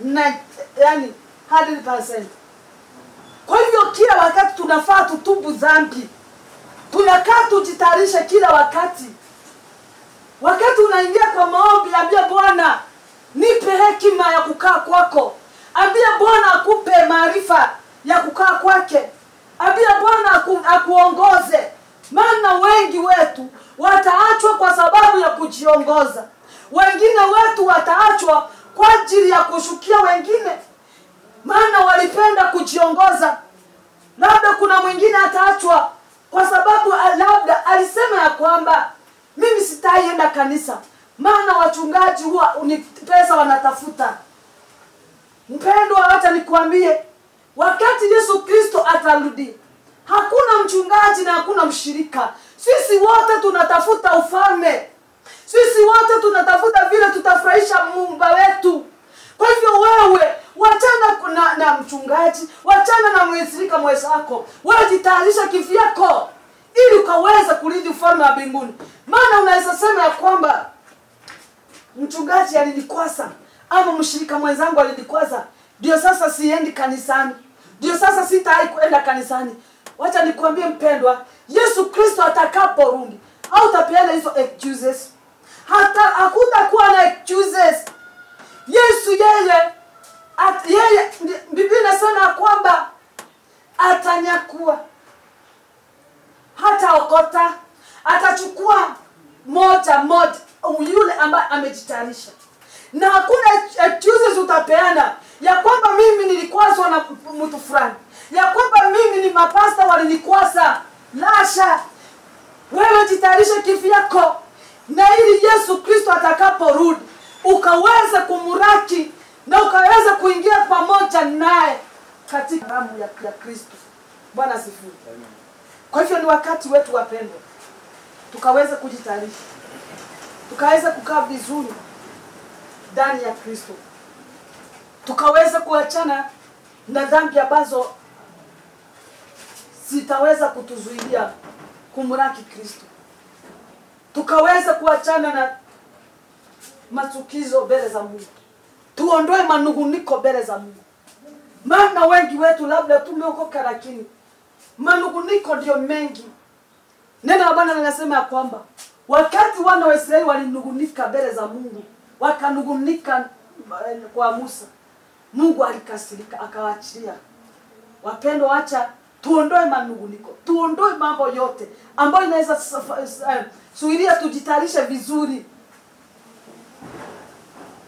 Speaker 2: na yani 100%. Kwa hivyo kila wakati tunafaa tutubu dhambi. Tunakaa tujitayarishe kila wakati. Wakati unaingia kwa maombi, ambia Bwana nipe hekima ya kukaa kwako. Ambia Bwana akupe maarifa ya kukaa kwake. Ambia Bwana akuongoze. Maana wengi wetu wataachwa kwa sababu ya kujiongoza. Wengine wetu wataachwa kwa ajili ya kushukia wengine. Maana walipenda kujiongoza. Labda kuna mwingine ataachwa kwa sababu labda alisema ya kwamba mimi sitaienda kanisa. Maana wachungaji huwa ni pesa wanatafuta. Mpendwa, acha nikwambie, wakati Yesu Kristo atarudi, hakuna mchungaji na hakuna mshirika. Sisi wote tunatafuta ufalme. Sisi wote tunatafuta vile tutafurahisha Muumba wetu. Kwa hivyo wewe wachana na mchungaji, wachana na mshirika mwenzako. Wewe jitayarisha kivyako ili ukaweze kurithi ufalme wa mbinguni. Maana unaweza sema ya kwamba mchungaji alinikwaza ama mshirika mwenzangu alinikwaza, ndio sasa siendi kanisani. Ndio sasa sitawahi kwenda kanisani. Wacha nikwambie mpendwa, Yesu Kristo atakaporudi, au utapeana hizo excuses. Hata hakutakuwa na excuses. Yesu yeye Biblia inasema kwamba atanyakua, hata okota, atachukua moja yule ambaye amejitayarisha. Na hakuna excuses utapeana ya kwamba mimi nilikwazwa na mtu fulani, ya kwamba mimi ni mapasta walinikwaza. Lasha, wewe jitayarishe kivyako, na ili Yesu Kristo atakaporudi ukaweza kumuraki na ukaweza kuingia pamoja naye katika damu ya Kristo. Bwana asifiwe. Kwa hivyo ni wakati wetu wapendwa, tukaweza kujitayarisha, tukaweza kukaa vizuri ndani ya Kristo, tukaweza kuachana na dhambi ambazo sitaweza kutuzuilia kumraki Kristo, tukaweza kuachana na machukizo mbele za Mungu, tuondoe manunguniko mbele za Mungu. Maana wengi wetu labda tumeokoka lakini manunguniko ndio mengi. Neno la Bwana linasema ya kwamba wakati wana wa Israeli walinungunika mbele za Mungu, wakanungunika kwa Musa, Mungu alikasirika akawaachilia. Wapendwa, acha tuondoe manunguniko, tuondoe mambo yote ambayo inaweza suiria tujitayarishe vizuri.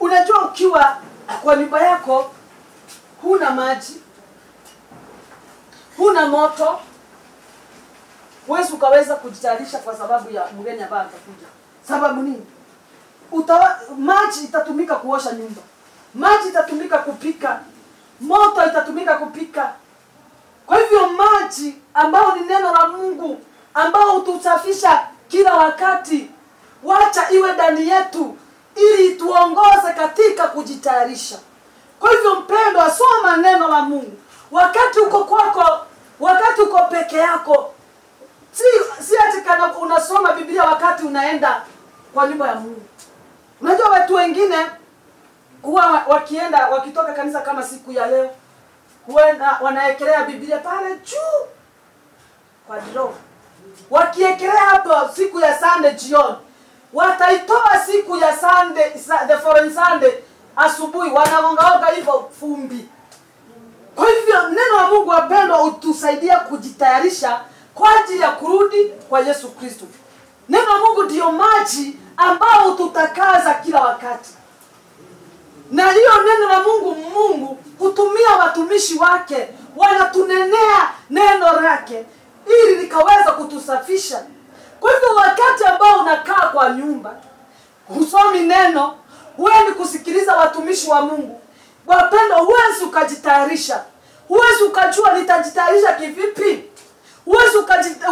Speaker 2: Unajua ukiwa kwa nyumba yako huna maji, huna moto, wewe ukaweza kujitayarisha kwa sababu ya mgeni ambaye atakuja. Sababu nini? Maji itatumika kuosha nyumba, maji itatumika kupika, moto itatumika kupika. Kwa hivyo maji ambao ni neno la Mungu ambao utusafisha kila wakati, wacha iwe ndani yetu ili tuongoze katika kujitayarisha. Kwa hivyo mpendwa, soma neno la Mungu wakati uko kwako, wakati uko peke yako. Si ati kana unasoma Biblia wakati unaenda kwa nyumba ya Mungu. Unajua watu wengine huwa wakienda, wakitoka kanisa kama siku ya leo, wanaekelea Biblia pale juu kwa draw. Wakiekelea hapo siku ya Sunday jioni, wataitoa siku ya Sunday, the following Sunday asubuhi, wanaongaonga hivyo fumbi. Kwa hivyo neno la Mungu wapendwa utusaidia kujitayarisha kwa ajili ya kurudi kwa Yesu Kristo. Neno la Mungu ndio maji ambao tutakaza kila wakati. Na hiyo neno la Mungu hutumia watumishi wake, wanatunenea neno lake ili likaweza kutusafisha. Kwa hivyo wakati ambao unakaa kwa nyumba, husomi neno, huendi kusikiliza watumishi wa Mungu, wapendwa, huwezi ukajitayarisha. Huwezi ukajua nitajitayarisha kivipi. Huwezi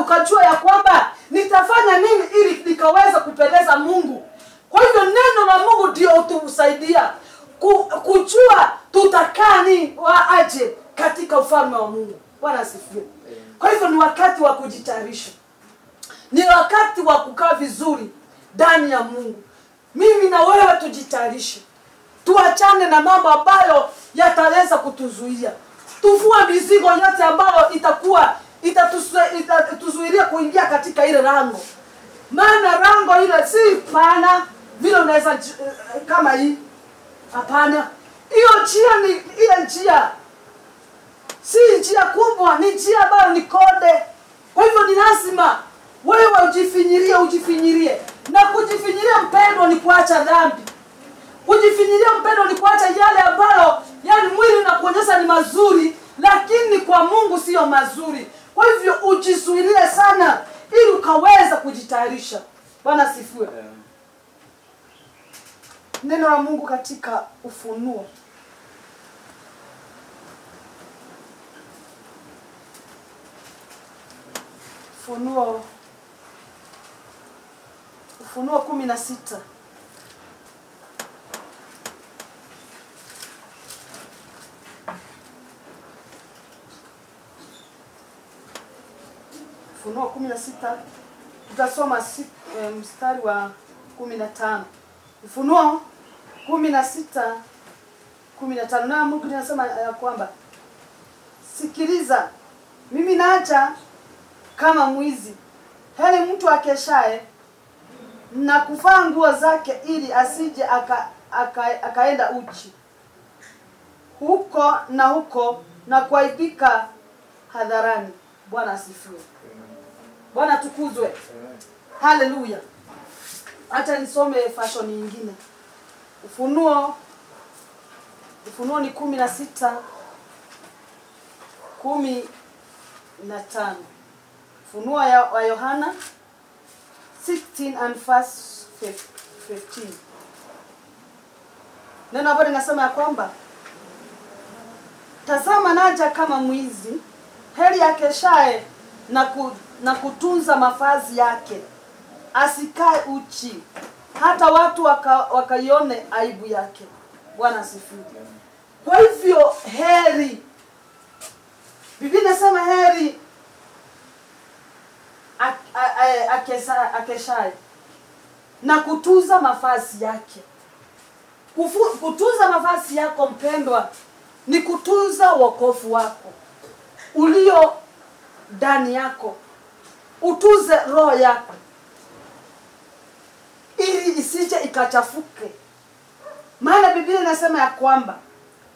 Speaker 2: ukajua ya kwamba nitafanya nini ili nikaweza kupendeza Mungu. Kwa hivyo neno la Mungu ndio utusaidia kujua tutakaa ni aje katika ufalme wa Mungu. Bwana asifiwe. Kwa hivyo ni wakati wa kujitayarisha. Ni wakati wa kukaa vizuri ndani ya Mungu. mimi na wewe tujitayarishe. Tuachane na mambo ambayo yataweza kutuzuia. Tuvue mizigo yote ambayo itatuzuilia kuingia katika ile lango. Maana lango ile si pana vile unaweza kama hii. Hapana. Hiyo njia ni ile njia. Si njia kubwa, ni njia ambayo ni konde. Kwa hivyo ni lazima wewe ujifinyirie. Na kujifinyiria mpendo ni kuacha dhambi. Kujifinyiria mpendo ni kuacha yale ambayo mwili unakuonyesha ni mazuri, lakini kwa Mungu sio mazuri. Kwa hivyo ujizuilie sana ili ukaweza kujitayarisha. Bwana asifiwe. Neno la Mungu katika Ufunuo. Ufunuo 16. Ufunuo 16 tutasoma mstari wa 15. Ufunuo 16:15 na Mungu anasema kwamba sikiliza, mimi naja kama mwizi. Heri mtu akeshaye na kuvaa nguo zake ili asije akaenda uchi huko na kuaibika hadharani. Bwana asifiwe. Bwana tukuzwe. Haleluya. Acha nisome fashion nyingine. Ufunuo ni 16:15. Ufunuo wa Yohana 16 and verse 15. Neno hapo linasema ya kwamba tazama naja kama mwizi, heri akeshaye na kutunza mavazi yake, asikae uchi hata watu wakaione aibu yake. Bwana asifiwe. Kwa hivyo heri, Biblia inasema heri akeshaye na kutunza mavazi yake. Kutunza mavazi yako mpendwa ni kutunza wokovu wako ulio ndani yako. Utuze roho yako ili isije ikachafuke. Maana Biblia inasema ya kwamba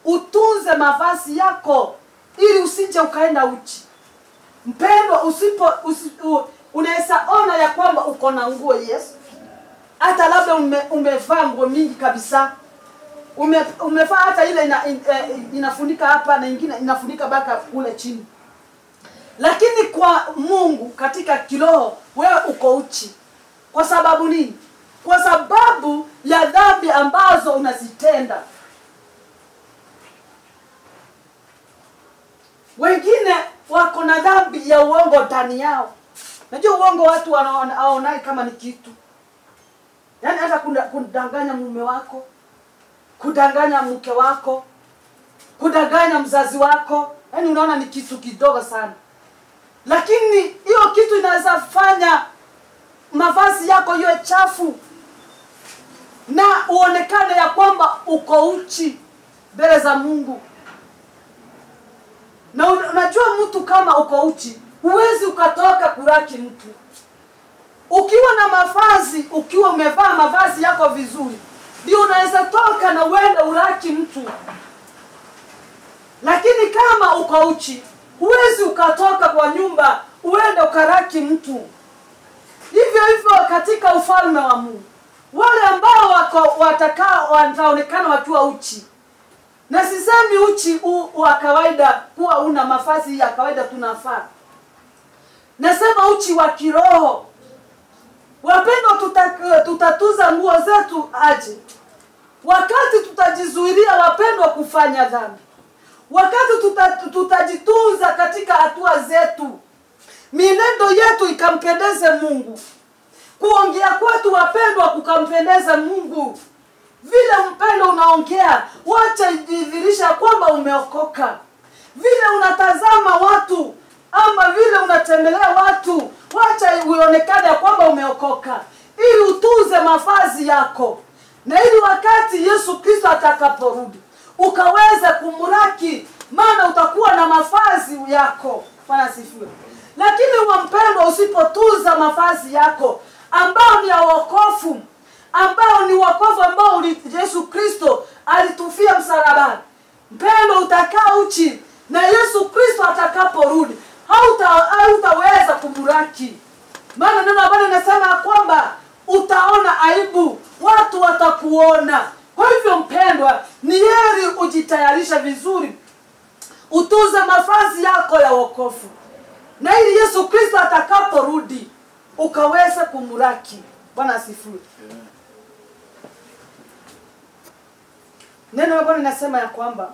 Speaker 2: utunze mavazi yako ili usije ukaenda uchi. Mpendwa, unaweza ona ya kwamba uko na nguo, Yesu. Hata labda umevaa nguo mingi kabisa. Umevaa hata ile inafunika hapa na nyingine inafunika baka kule chini. Lakini kwa Mungu katika kiroho wewe uko uchi. Kwa sababu nini? Kwa sababu ya dhambi ambazo unazitenda. Wengine wako na dhambi ya uongo ndani yao. Najua uongo watu wanaona kama ni kitu. Yaani hata kudanganya mume wako, kudanganya mke wako, kudanganya mzazi wako, yaani unaona ni kitu kidogo sana. Lakini hiyo kitu inaweza fanya mavazi yako iwe chafu na uonekane ya kwamba uko uchi mbele za Mungu. Na unajua mtu kama uko uchi, huwezi ukatoka kuraki mtu. Ukiwa na mavazi, ukiwa umevaa mavazi yako vizuri, ndio unaweza toka na uende uraki mtu. Lakini kama uko uchi, huwezi ukatoka kwa nyumba uende ukaraki mtu. Hivyo katika ufalme wa Mungu, wale ambao wataonekana wakiwa uchi. Na sisemi uchi wa kawaida kuwa una mavazi ya kawaida tunafaa. Nasema uchi wa kiroho. Wapendwa, tutatuza nguo zetu aje wakati tutajizuilia wapendwa kufanya dhambi. Wakati tutajitunza katika hatua zetu, mienendo yetu ikampendeze Mungu, kuongea kwetu wapendwa kukampendeza Mungu. Vile mpendo unaongea, wacha idhihirisha kwamba umeokoka. Vile unatazama watu ama vile unatembelea watu, wacha uonekane kwamba umeokoka, ili utunze mavazi yako. na ili wakati Yesu Kristo atakaporudi ukaweze kumraki, maana utakuwa na mavazi yako. Bwana asifiwe. Lakini mpendwa, usipotunza mavazi yako ambao ni ya wokovu, ambao ni wokovu ambao Yesu Kristo alitufia msalabani, mpendwa, utakaa uchi, na Yesu Kristo atakaporudi hautaweza kumraki. Maana neno la Bwana linasema kwamba utaona aibu, watu watakuona. Kwa hivyo mpendwa, ni heri ujitayarisha vizuri, utunze mavazi yako ya wokovu, na ili Yesu Kristo atakaporudi ukaweze kumraki. Bwana asifiwe. Neno la Bwana linasema ya kwamba